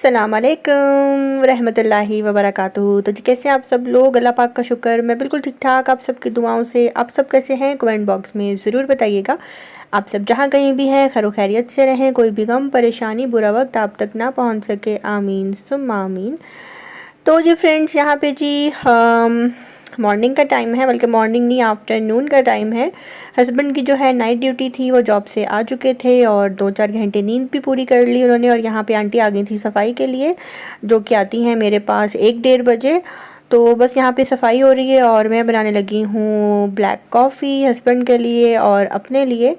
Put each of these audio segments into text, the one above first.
अस्सलाम वालेकुम रहमतुल्लाहि व बरकातुहू। तो जी कैसे हैं आप सब लोग? अल्लाह पाक का शुक्र, मैं बिल्कुल ठीक ठाक। आप सबकी दुआओं से आप सब कैसे हैं? कमेंट बॉक्स में ज़रूर बताइएगा। आप सब जहाँ कहीं भी हैं खैर खैरियत से रहें, कोई भी गम परेशानी बुरा वक्त आप तक ना पहुँच सके, आमीन सुम्मा आमीन। तो जी फ्रेंड्स, यहाँ पे जी मॉर्निंग का टाइम है, बल्कि मॉर्निंग नहीं आफ्टरनून का टाइम है। हस्बैंड की जो है नाइट ड्यूटी थी, वो जॉब से आ चुके थे और 2-4 घंटे नींद भी पूरी कर ली उन्होंने। और यहाँ पे आंटी आ गई थी सफाई के लिए, जो कि आती हैं मेरे पास 1-1:30 बजे। तो बस यहाँ पे सफाई हो रही है और मैं बनाने लगी हूँ ब्लैक कॉफ़ी हस्बैंड के लिए और अपने लिए।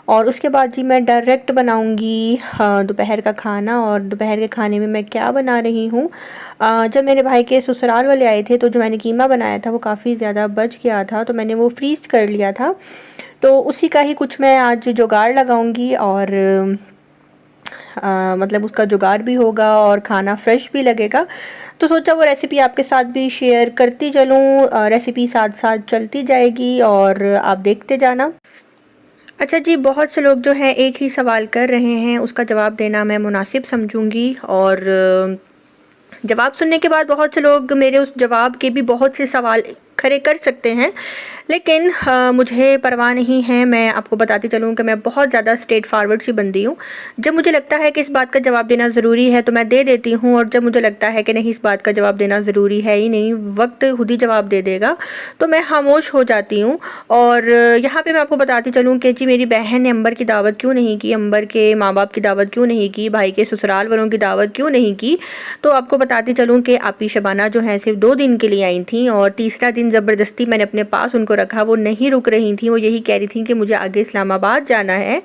और उसके बाद जी मैं डायरेक्ट बनाऊँगी दोपहर का खाना। और दोपहर के खाने में मैं क्या बना रही हूँ, जब मेरे भाई के ससुराल वाले आए थे तो जो मैंने कीमा बनाया था वो काफ़ी ज़्यादा बच गया था, तो मैंने वो फ्रीज़ कर लिया था। तो उसी का ही कुछ मैं आज जुगाड़ लगाऊंगी और मतलब उसका जुगाड़ भी होगा और खाना फ्रेश भी लगेगा। तो सोचा वो रेसिपी आपके साथ भी शेयर करती चलूँ, रेसिपी साथ साथ चलती जाएगी और आप देखते जाना। अच्छा जी, बहुत से लोग जो हैं एक ही सवाल कर रहे हैं, उसका जवाब देना मैं मुनासिब समझूंगी। और जवाब सुनने के बाद बहुत से लोग मेरे उस जवाब के भी बहुत से सवाल खड़े कर सकते हैं, लेकिन मुझे परवाह नहीं है। मैं आपको बताती चलूँ कि मैं बहुत ज़्यादा स्ट्रेट फॉरवर्ड सी बंदी हूँ। जब मुझे लगता है कि इस बात का जवाब देना ज़रूरी है तो मैं दे देती हूँ, और जब मुझे लगता है कि नहीं इस बात का जवाब देना ज़रूरी है ही नहीं, वक्त खुद ही जवाब दे देगा, तो मैं खामोश हो जाती हूँ। और यहाँ पर मैं आपको बताती चलूँ कि जी मेरी बहन ने अंबर की दावत क्यों नहीं की, अंबर के माँ बाप की दावत क्यों नहीं की, भाई के ससुराल वालों की दावत क्यों नहीं की। तो आपको बताती चलूँ कि आपी शबाना जो है सिर्फ 2 दिन के लिए आई थी, और तीसरा दिन ज़बरदस्ती मैंने अपने पास उनको रखा। वो नहीं रुक रही थी, वो यही कह रही थी कि मुझे आगे इस्लामाबाद जाना है।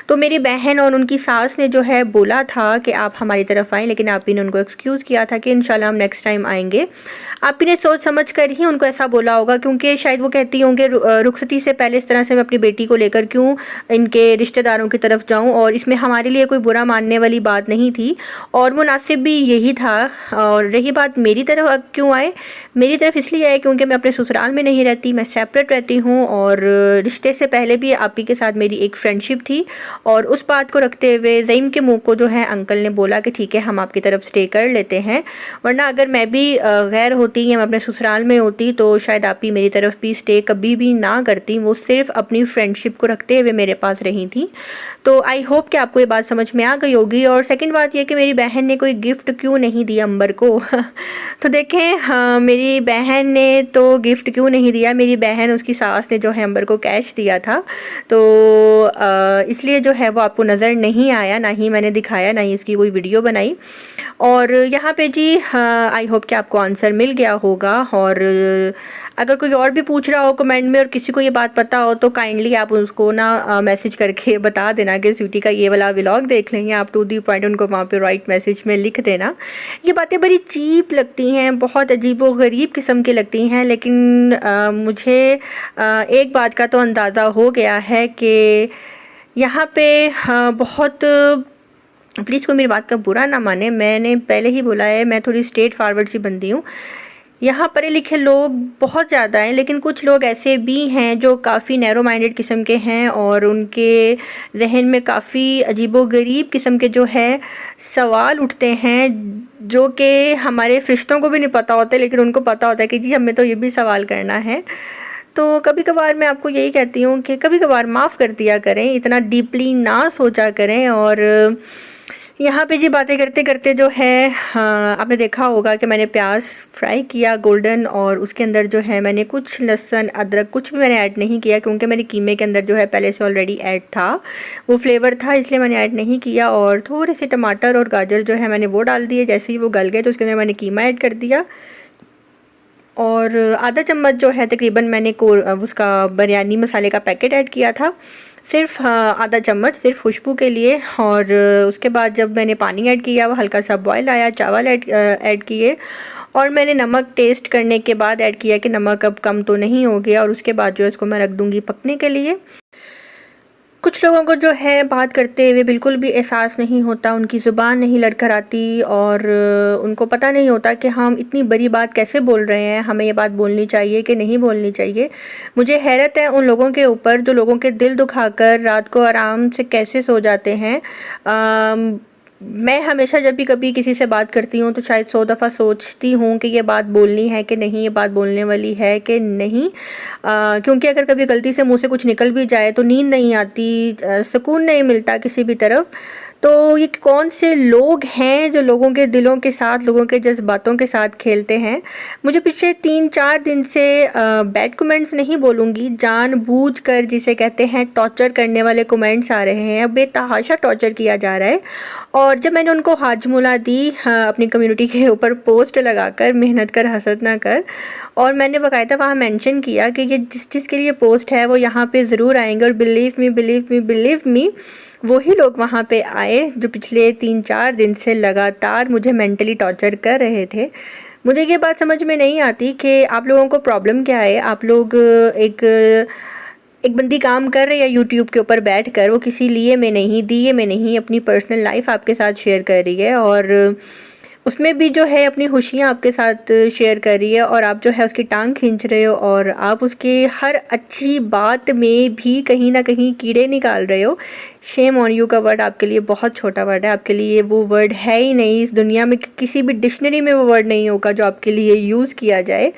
तो मेरी बहन और उनकी सास ने जो है बोला था कि आप हमारी तरफ आएँ, लेकिन आपी ने उनको एक्सक्यूज़ किया था कि इंशाल्लाह हम नेक्स्ट टाइम आएंगे। आपी ने सोच समझ कर ही उनको ऐसा बोला होगा, क्योंकि शायद वो कहती होंगे रुखसती से पहले इस तरह से मैं अपनी बेटी को लेकर क्यों इनके रिश्तेदारों की तरफ जाऊँ, और इसमें हमारे लिए कोई बुरा मानने वाली बात नहीं थी और मुनासिब भी यही था। और रही बात मेरी तरफ क्यों आए, मेरी तरफ इसलिए आए क्योंकि मैं अपने ससुराल में नहीं रहती, मैं सेपरेट रहती हूँ। और रिश्ते से पहले भी आपी के साथ मेरी एक फ्रेंडशिप थी, और उस बात को रखते हुए ज़ईन के मुँह को जो है अंकल ने बोला कि ठीक है हम आपकी तरफ स्टे कर लेते हैं। वरना अगर मैं भी गैर होती या मैं अपने ससुराल में होती तो शायद आपी मेरी तरफ भी स्टे कभी भी ना करती। वो सिर्फ अपनी फ्रेंडशिप को रखते हुए मेरे पास रही थी। तो आई होप कि आपको ये बात समझ में आ गई होगी। और सेकंड बात ये कि मेरी बहन ने कोई गिफ्ट क्यों नहीं दिया अंबर को तो देखें, हाँ मेरी बहन ने तो गिफ्ट क्यों नहीं दिया, मेरी बहन उसकी सास ने जो है अंबर को कैश दिया था। तो इसलिए जो है वो आपको नज़र नहीं आया, ना ही मैंने दिखाया, ना ही इसकी कोई वीडियो बनाई। और यहाँ पे जी आई होप कि आपको आंसर मिल गया होगा। और अगर कोई और भी पूछ रहा हो कमेंट में और किसी को ये बात पता हो तो काइंडली आप उसको ना मैसेज करके बता देना कि स्वीटी का ये वाला व्लॉग देख लेंगे आप, टू दी पॉइंट उनको वहाँ पे राइट मैसेज में लिख देना। ये बातें बड़ी चीप लगती हैं, बहुत अजीब व गरीब किस्म की लगती हैं, लेकिन मुझे एक बात का तो अंदाज़ा हो गया है कि यहाँ पे बहुत, प्लीज़ कोई मेरी बात का बुरा ना माने, मैंने पहले ही बोला है मैं थोड़ी स्ट्रेट फॉरवर्ड सी बंदी हूँ। यहाँ पढ़े लिखे लोग बहुत ज़्यादा हैं, लेकिन कुछ लोग ऐसे भी हैं जो काफ़ी नैरो माइंडेड किस्म के हैं, और उनके जहन में काफ़ी अजीबोगरीब किस्म के जो है सवाल उठते हैं, जो कि हमारे फरिश्तों को भी नहीं पता होते, लेकिन उनको पता होता है कि जी हमें तो ये भी सवाल करना है। तो कभी कभार मैं आपको यही कहती हूँ कि कभी कभार माफ़ कर दिया करें, इतना डीपली ना सोचा करें। और यहाँ पे जी बातें करते करते जो है, हाँ आपने देखा होगा कि मैंने प्याज फ्राई किया गोल्डन, और उसके अंदर जो है मैंने कुछ लहसुन अदरक कुछ भी मैंने ऐड नहीं किया, क्योंकि मेरे कीमे के अंदर जो है पहले से ऑलरेडी ऐड था, वो फ्लेवर था, इसलिए मैंने ऐड नहीं किया। और थोड़े से टमाटर और गाजर जो है मैंने वो डाल दिए, जैसे ही वो गल गए तो उसके अंदर मैंने कीमा ऐड कर दिया। और आधा चम्मच जो है तकरीबन मैंने उसका बिरयानी मसाले का पैकेट ऐड किया था, सिर्फ आधा चम्मच, सिर्फ खुशबू के लिए। और उसके बाद जब मैंने पानी ऐड किया वो हल्का सा बॉयल आया, चावल ऐड किए, और मैंने नमक टेस्ट करने के बाद ऐड किया कि नमक अब कम तो नहीं हो गया। और उसके बाद जो है इसको मैं रख दूँगी पकने के लिए। कुछ लोगों को जो है बात करते हुए बिल्कुल भी एहसास नहीं होता, उनकी ज़ुबान नहीं लड़खड़ाती, और उनको पता नहीं होता कि हम इतनी बड़ी बात कैसे बोल रहे हैं, हमें ये बात बोलनी चाहिए कि नहीं बोलनी चाहिए। मुझे हैरत है उन लोगों के ऊपर जो लोगों के दिल दुखाकर रात को आराम से कैसे सो जाते हैं। मैं हमेशा जब भी कभी किसी से बात करती हूँ तो शायद 100 दफ़ा सोचती हूँ कि ये बात बोलनी है कि नहीं, ये बात बोलने वाली है कि नहीं। क्योंकि अगर कभी गलती से मुँह से कुछ निकल भी जाए तो नींद नहीं आती, सुकून नहीं मिलता किसी भी तरफ। तो ये कौन से लोग हैं जो लोगों के दिलों के साथ, लोगों के जज़्बातों के साथ खेलते हैं। मुझे पिछले 3-4 दिन से बैड कमेंट्स नहीं बोलूँगी, जानबूझकर जिसे कहते हैं टॉर्चर करने वाले कमेंट्स आ रहे हैं, बेतहाशा टॉर्चर किया जा रहा है। और जब मैंने उनको हाजमुला दी, हाँ, अपनी कम्युनिटी के ऊपर पोस्ट लगाकर, मेहनत कर हसद ना कर, और मैंने बाकायदा वहाँ मेंशन किया कि ये जिस के लिए पोस्ट है वो यहाँ पे ज़रूर आएंगे, और बिलीव मी वही लोग वहाँ पे आए जो पिछले 3-4 दिन से लगातार मुझे मेंटली टॉर्चर कर रहे थे। मुझे ये बात समझ में नहीं आती कि आप लोगों को प्रॉब्लम क्या है। आप लोग एक बंदी काम कर रही है यूट्यूब के ऊपर बैठकर, वो किसी लिए में नहीं, दिए में नहीं, अपनी पर्सनल लाइफ आपके साथ शेयर कर रही है, और उसमें भी जो है अपनी खुशियाँ आपके साथ शेयर कर रही है, और आप जो है उसकी टांग खींच रहे हो, और आप उसकी हर अच्छी बात में भी कहीं ना कहीं कीड़े निकाल रहे हो। शेम ऑन यू का वर्ड आपके लिए बहुत छोटा वर्ड है, आपके लिए वो वर्ड है ही नहीं। इस दुनिया में किसी भी डिक्शनरी में वो वर्ड नहीं होगा जो आपके लिए यूज़ किया जाए।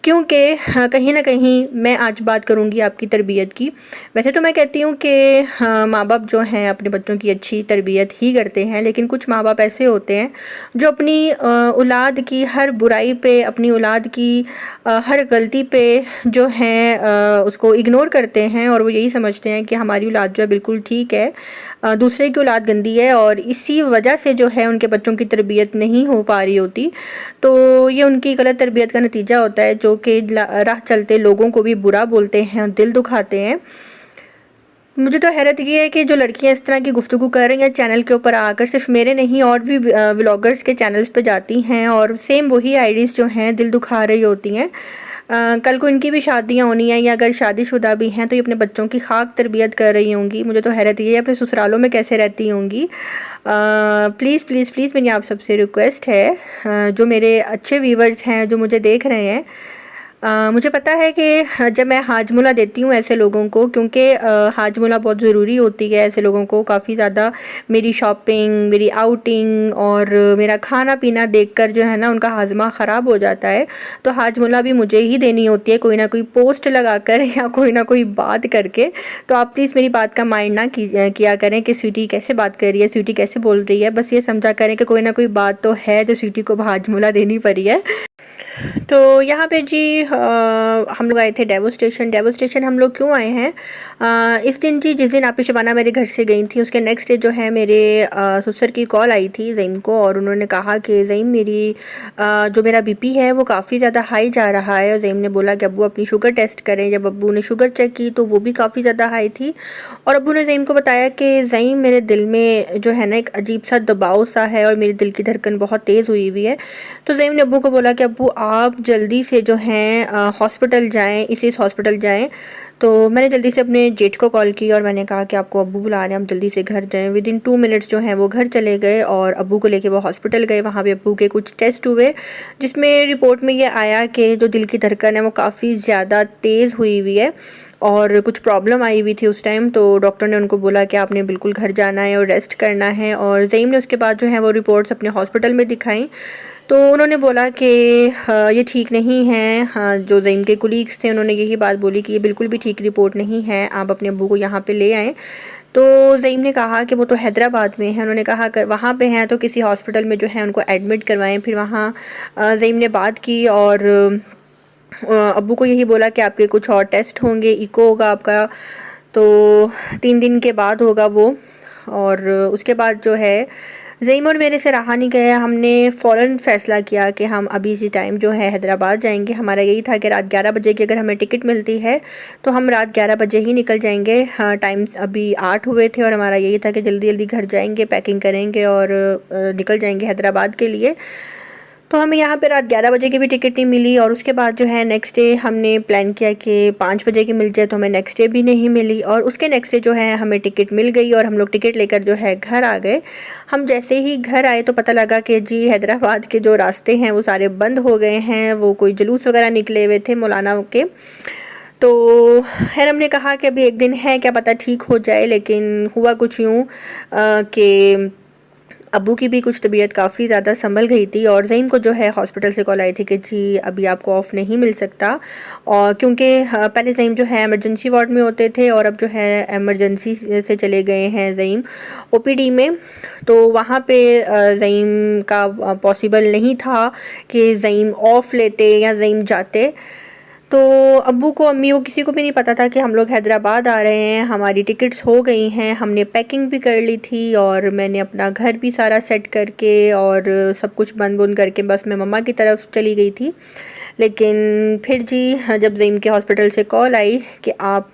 क्योंकि कहीं ना कहीं मैं आज बात करूँगी आपकी तरबियत की। वैसे तो मैं कहती हूँ कि माँ बाप जो हैं अपने बच्चों की अच्छी तरबियत ही करते हैं, लेकिन कुछ माँ बाप ऐसे होते हैं जो अपनी औलाद की हर बुराई पे, अपनी औलाद की हर गलती पे जो है उसको इग्नोर करते हैं, और वो यही समझते हैं कि हमारी औलाद जो है बिल्कुल ठीक है, दूसरे की औलाद गंदी है, और इसी वजह से जो है उनके बच्चों की तरबियत नहीं हो पा रही होती। तो ये उनकी गलत तरबियत का नतीजा होता है, जो कि राह चलते लोगों को भी बुरा बोलते हैं और दिल दुखाते हैं। मुझे तो हैरत ये है कि जो लड़कियां इस तरह की गुफ्तगू कर रही हैं चैनल के ऊपर आकर, सिर्फ मेरे नहीं और भी व्लॉगर्स के चैनल्स पे जाती हैं, और सेम वही आईडीज़ जो हैं दिल दुखा रही होती हैं। कल को इनकी भी शादियां होनी है, या अगर शादीशुदा भी हैं तो ये अपने बच्चों की खाक तरबियत कर रही होंगी। मुझे तो हैरत ये है अपने ससुरालों में कैसे रहती होंगी। प्लीज़ प्लीज़ प्लीज़ मेरी आप सबसे रिक्वेस्ट है, जो मेरे अच्छे व्यूवर्स हैं जो मुझे देख रहे हैं, मुझे पता है कि जब मैं हाजमुला देती हूँ ऐसे लोगों को, क्योंकि हाजमुला बहुत ज़रूरी होती है ऐसे लोगों को, काफ़ी ज़्यादा मेरी शॉपिंग, मेरी आउटिंग और मेरा खाना पीना देखकर जो है ना उनका हाजमा ख़राब हो जाता है। तो हाजमुला भी मुझे ही देनी होती है, कोई ना कोई पोस्ट लगाकर या कोई ना कोई बात करके। तो आप प्लीज़ मेरी बात का माइंड ना किया करें कि स्वीटी कैसे बात कर रही है, स्वीटी कैसे बोल रही है। बस ये समझा करें कि कोई ना कोई बात तो है जो स्वीटी को हाजमुला देनी पड़ी है। तो यहाँ पे जी हम लोग आए थे डेवोस्टेशन हम लोग क्यों आए हैं, इस दिन जी जिस दिन आपी शबाना मेरे घर से गई थी उसके नेक्स्ट डे जो है मेरे ससुर की कॉल आई थी ज़ईम को, और उन्होंने कहा कि ज़ईम मेरी जो मेरा बीपी है वो काफ़ी ज़्यादा हाई जा रहा है। और ज़ईम ने बोला कि अब्बू अपनी शुगर टेस्ट करें। जब अब्बू ने शुगर चेक की तो वो भी काफ़ी ज़्यादा हाई थी, और अब्बू ने ज़ईम को बताया कि ज़ईम मेरे दिल में जो है ना एक अजीब सा दबाव सा है, और मेरे दिल की धड़कन बहुत तेज़ हुई हुई है। तो ज़ईम ने अब्बू को बोला कि अब्बू आप जल्दी से जो हैं हॉस्पिटल जाएं, इस हॉस्पिटल जाएं। तो मैंने जल्दी से अपने जेठ को कॉल की और मैंने कहा कि आपको अब्बू बुला रहे हैं, हम जल्दी से घर जाएं। विदिन 2 मिनट्स जो हैं वो घर चले गए और अब्बू को लेके वो हॉस्पिटल गए। वहाँ पे अब्बू के कुछ टेस्ट हुए जिसमें रिपोर्ट में ये आया कि जो दिल की धड़कन है वो काफ़ी ज़्यादा तेज़ हुई हुई है और कुछ प्रॉब्लम आई हुई थी उस टाइम। तो डॉक्टर ने उनको बोला कि आपने बिल्कुल घर जाना है और रेस्ट करना है। और ज़ईम ने उसके बाद जो है वो रिपोर्ट्स अपने हॉस्पिटल में दिखाई, तो उन्होंने बोला कि ये ठीक नहीं है। हाँ, जो ज़ईम के कुलीग्स थे उन्होंने यही बात बोली कि ये बिल्कुल भी ठीक रिपोर्ट नहीं है, आप अपने अब्बू को यहाँ पे ले आएँ। तो ज़ईम ने कहा कि वो तो हैदराबाद में है, उन्होंने कहा अगर वहाँ पे हैं तो किसी हॉस्पिटल में जो है उनको एडमिट करवाएं। फिर वहाँ ज़ईम ने बात की और अब्बू को यही बोला कि आपके कुछ और टेस्ट होंगे, इको होगा आपका, तो 3 दिन के बाद होगा वो। और उसके बाद जो है ज़ईम और मेरे से रहा नहीं गया, हमने फ़ौरन फ़ैसला किया कि हम अभी इसी टाइम जो है हैदराबाद जाएंगे। हमारा यही था कि रात 11 बजे की अगर हमें टिकट मिलती है तो हम रात 11 बजे ही निकल जाएंगे। हाँ, टाइम्स अभी 8 हुए थे और हमारा यही था कि जल्दी जल्दी घर जाएंगे, पैकिंग करेंगे और निकल जाएंगे हैदराबाद के लिए। तो हमें यहाँ पे रात 11 बजे की भी टिकट नहीं मिली, और उसके बाद जो है नेक्स्ट डे हमने प्लान किया कि 5 बजे की मिल जाए, तो हमें नेक्स्ट डे भी नहीं मिली। और उसके नेक्स्ट डे जो है हमें टिकट मिल गई और हम लोग टिकट लेकर जो है घर आ गए। हम जैसे ही घर आए तो पता लगा कि जी हैदराबाद के जो रास्ते हैं वो सारे बंद हो गए हैं, वो कोई जुलूस वगैरह निकले हुए थे मौलाना के। तो खैर हमने कहा कि अभी एक दिन है, क्या पता ठीक हो जाए। लेकिन हुआ कुछ यूँ कि अब्बू की भी कुछ तबीयत काफ़ी ज़्यादा संभल गई थी और ज़ईम को जो है हॉस्पिटल से कॉल आई थी कि जी अभी आपको ऑफ़ नहीं मिल सकता। और क्योंकि पहले ज़ईम जो है इमरजेंसी वार्ड में होते थे और अब जो है इमरजेंसी से चले गए हैं ज़ईम ओपीडी में। तो वहाँ पे ज़ईम का पॉसिबल नहीं था कि ज़ईम ऑफ़ लेते या ज़ईम जाते। तो अब्बू को, अम्मी को, किसी को भी नहीं पता था कि हम लोग हैदराबाद आ रहे हैं। हमारी टिकट्स हो गई हैं, हमने पैकिंग भी कर ली थी और मैंने अपना घर भी सारा सेट करके और सब कुछ बंद बुंद करके बस मैं मम्मा की तरफ चली गई थी। लेकिन फिर जी जब ज़ईम के हॉस्पिटल से कॉल आई कि आप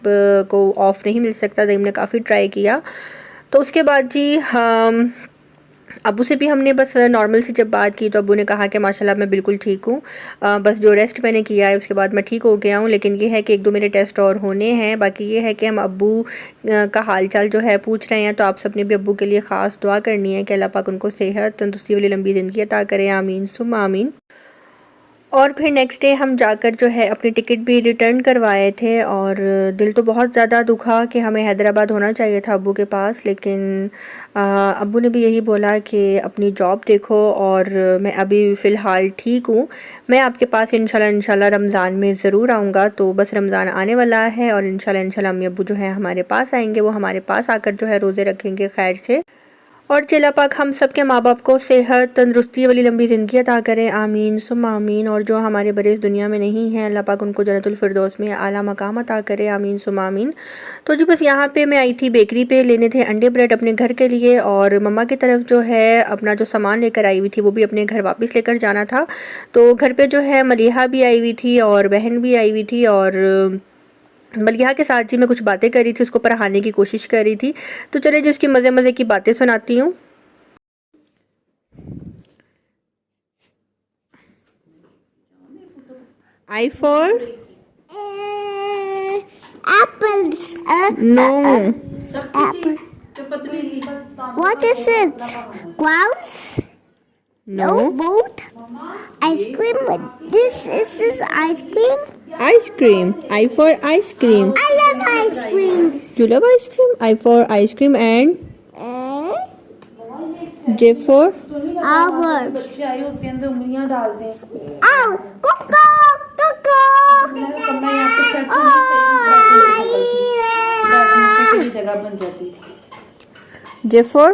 को ऑफ़ नहीं मिल सकता, ज़ईम ने काफ़ी ट्राई किया। तो उसके बाद जी हम अब्बू से भी हमने बस नॉर्मल सी जब बात की तो अब्बू ने कहा कि माशाल्लाह मैं बिल्कुल ठीक हूँ, बस जो रेस्ट मैंने किया है उसके बाद मैं ठीक हो गया हूँ। लेकिन ये है कि 1-2 मेरे टेस्ट और होने हैं। बाकी ये है कि हम अब्बू का हाल चाल जो है पूछ रहे हैं। तो आप सबने भी अब्बू के लिए ख़ास दुआ करनी है कि अल्लाह पाक उनको सेहत, तंदुरुस्ती वाली लंबी ज़िंदगी अता करें, आमीन सुम्मा आमीन। और फिर नेक्स्ट डे हम जाकर जो है अपनी टिकट भी रिटर्न करवाए थे और दिल तो बहुत ज़्यादा दुखा कि हमें हैदराबाद होना चाहिए था अब्बू के पास। लेकिन अब्बू ने भी यही बोला कि अपनी जॉब देखो और मैं अभी फ़िलहाल ठीक हूँ, मैं आपके पास इंशाल्लाह रमज़ान में ज़रूर आऊँगा। तो बस रमज़ान आने वाला है और इंशाल्लाह अम्मी अब्बू जो है हमारे पास आएंगे, वो हमारे पास आकर जो है रोज़े रखेंगे खैर से। और अल्लाह पाक हम सब के माँ बाप को सेहत, तंदुरुस्ती वाली लंबी ज़िंदगी अता करें, आमीन सुम्मा आमीन। और जो हमारे बड़े इस दुनिया में नहीं हैं, अल्लाह पाक उनको जन्नतुल फिरदौस में आला मकाम अता करे, आमीन सुम्मा आमीन। तो जी बस यहाँ पे मैं आई थी बेकरी पे, लेने थे अंडे ब्रेड अपने घर के लिए और मम्मा की तरफ जो है अपना जो सामान लेकर आई हुई थी वो भी अपने घर वापस लेकर जाना था। तो घर पे जो है मलिहा भी आई हुई थी और बहन भी आई हुई थी और मलिहा के साथ जी मैं कुछ बातें कर रही थी, उसको पढ़ाने की कोशिश कर रही थी। तो चले जी उसकी मज़े मज़े की बातें सुनाती हूँ। I for apples. no. Apple. What is it? Clouds? No. Boat? Ice cream? This is ice cream? Ice cream. I for ice cream. I love ice creams. You love ice cream? I for ice cream and J for Hours. बच्चे आए उसके अंदर उंगलियां डाल दें। Oh, Coco! Coco! कमरा यहाँ पे सेट बैठने की जगह बन जाती है। J for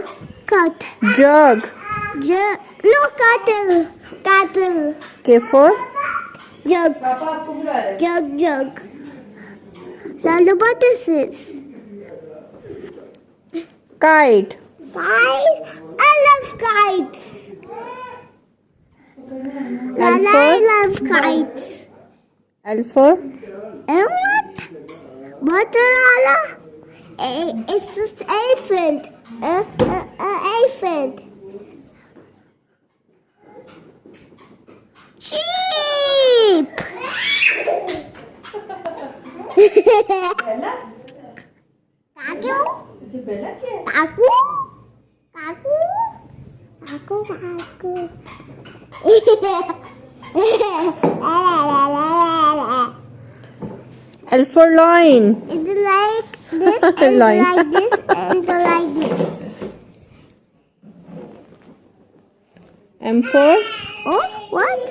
Cut. jug. No, cattle. Cattle. K for Jug. पापा आपको बुला रहे हैं। Jug. Lalo, what is this? kite. Kite? I love kites. L Lala, for I love kites. L for And what? What, Lala? It's just elephant. Elephant. Sheep. Kaku? ये बेला क्या है? Kaku? Kaku? Kaku. L for lion. It's like this and Line. like this and like this. M for Oh, what?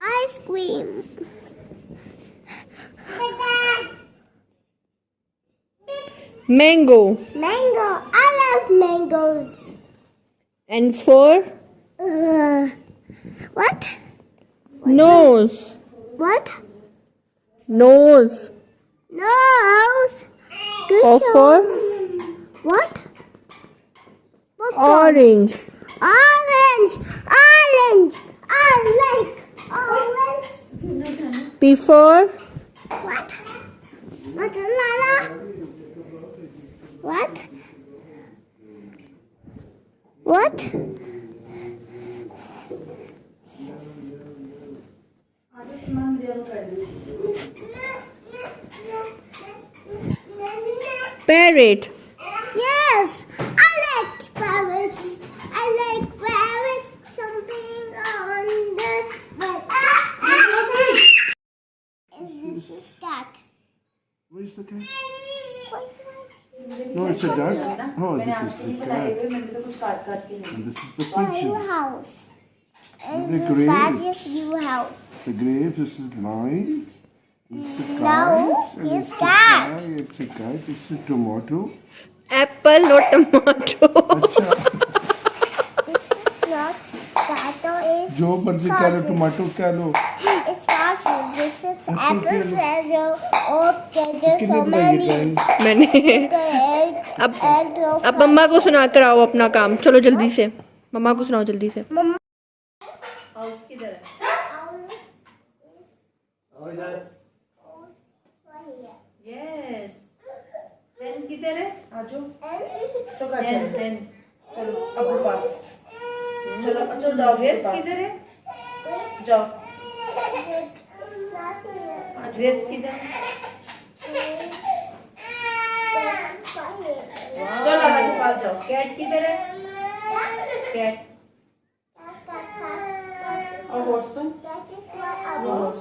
Ice cream. mango. Mango. I love mangoes. N for What? nose. What? Nose. Nose. Good O job. for What? What? orange. Orange. Orange. I like orange. P for What? What, Lala? What? What? parrot. Yes, I like parrots. I like parrots jumping on the bed. And this is cat. Where's the cat? What? No, it's a duck. No, मैंने this आज is नहीं the बनाए cat. हुए, मैंने तो कुछ काट काट के नहीं। And this is the For your pigeon. house. And The this grapes. bag is your house. The grapes, this is lime. It's a No, kite. And it's it's a cat. kite. It's a kite. It's a tomato. Apple not tomato. This is not tomato. Is जो मर्जी कह लो, tomato कह लो। it's not true. This is Apple apple kilo. cider. Oh, there's कितने so बनाइए many. Time? मैंने Egg. अब अब मम्मा को सुना कर आओ अपना काम, चलो जल्दी से, मम्मा को सुनाओ जल्दी से। हाउस किधर है? यस। पेन किधर है? आजो। तो पेन चलो अब पास। चलो चलो जाओ। ग्रेप्स किधर है? जाओ। ग्रेप्स किधर है? चलो आगे पास जाओ। कैट किधर है? कैट और हॉर्स तुम? No horse.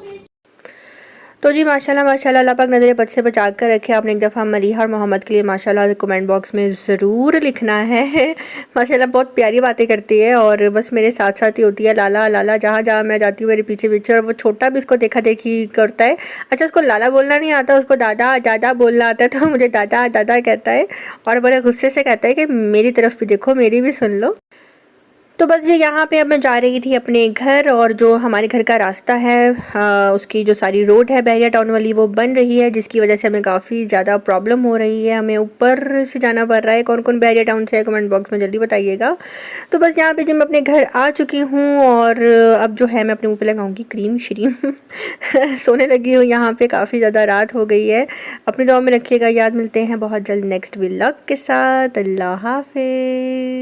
तो जी माशाल्लाह माशाल्लाह, अल्लाह पाक नज़र बद से बचा कर रखे। आपने एक दफ़ा मलीहा और मोहम्मद के लिए माशाल्लाह कमेंट बॉक्स में ज़रूर लिखना है। माशाल्लाह बहुत प्यारी बातें करती है और बस मेरे साथ साथ ही होती है लाला लाला, जहाँ जहाँ मैं जाती हूँ मेरे पीछे पीछे। और वो छोटा भी इसको देखा देखी करता है। अच्छा, उसको लाला बोलना नहीं आता, उसको दादा दादा बोलना आता है, तो मुझे दादा दादा कहता है और बड़े गुस्से से कहता है कि मेरी तरफ भी देखो, मेरी भी सुन लो। तो बस जी यहाँ पे अब मैं जा रही थी अपने घर, और जो हमारे घर का रास्ता है उसकी जो सारी रोड है बहरिया टाउन वाली वो बन रही है, जिसकी वजह से हमें काफ़ी ज़्यादा प्रॉब्लम हो रही है। हमें ऊपर से जाना पड़ रहा है। कौन कौन बहरिया टाउन से है कमेंट बॉक्स में जल्दी बताइएगा। तो बस यहाँ पे जब मैं अपने घर आ चुकी हूँ, और अब जो है मैं अपने मुँह पे लगाऊंगी क्रीम श्रीम। सोने लगी हूँ यहाँ पे, काफ़ी ज़्यादा रात हो गई है। अपनी दुआ में रखिएगा याद। मिलते हैं बहुत जल्द नेक्स्ट व्लॉग के साथ। अल्लाह हाफिज़।